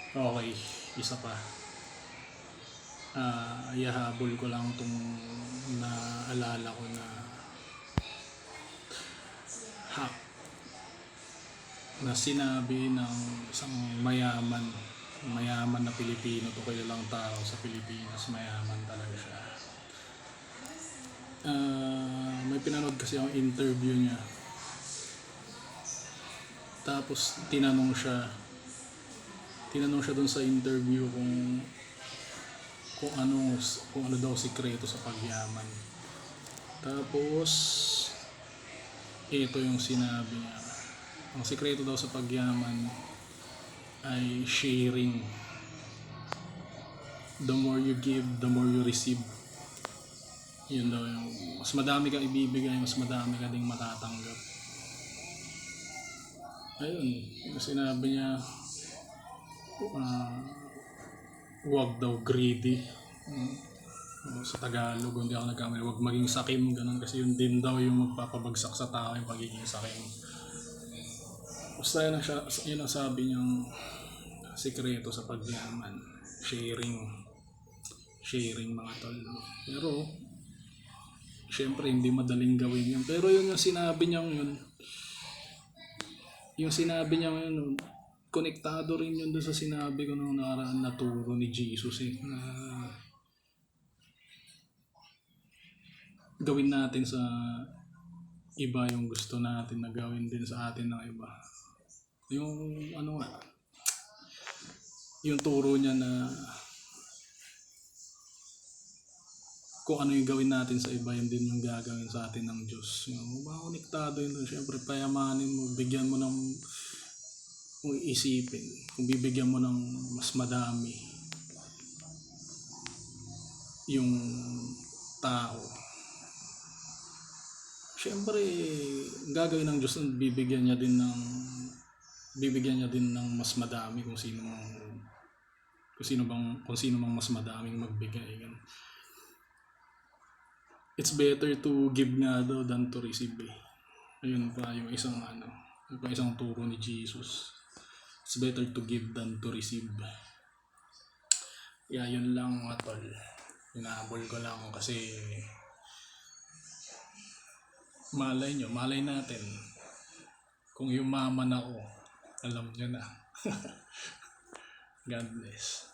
Okay, isa pa. Ihahabol ko lang itong naalala ko na hack na sinabi ng isang mayaman na Pilipino, to kilalang tao sa Pilipinas, mayaman talaga siya. May pinanood kasi ang interview niya, tapos tinanong siya dun sa interview kung ano daw sikreto sa pagyaman. Tapos ito yung sinabi niya: ang sikreto daw sa pagyaman ay sharing. The more you give, the more you receive. Yun daw yung mas madami kang ibibigay, mas madami ka ding matatanggap. Ayun, yung sinabi niya, huwag daw greedy. Sa Tagalog, hindi ako nagkamali, huwag maging sakim, ganun, kasi yun din daw yung magpapabagsak sa tao, yung pagiging sakim. Basta yun ang sabi niyang sikreto sa pagyaman, sharing mga tol. Pero syempre hindi madaling gawin yun, pero yun yung sinabi niyang konektado rin yun doon sa sinabi ko nung nakaraan na turo ni Jesus, na gawin natin sa iba yung gusto natin na gawin din sa atin ng iba. Yung yung turo niya na kung ano yung gawin natin sa iba, yun din yung gagawin sa atin ng Diyos. Yung konektado yun doon. Siyempre payamanin mo, bigyan mo ng, kung iisipin, kung bibigyan mo ng mas madami yung tao, siyempre gagawin ng Diyos, bibigyan niya din ng mas madami kung sino mang mas madaming magbigay. It's better to give nga daw than to receive. Ayun pa yung isang turo ni Jesus. It's better to give than to receive. Yun lang mga tol. Hinahabol ko lang kasi malay natin kung yumaman ako, alam nyo na. God bless.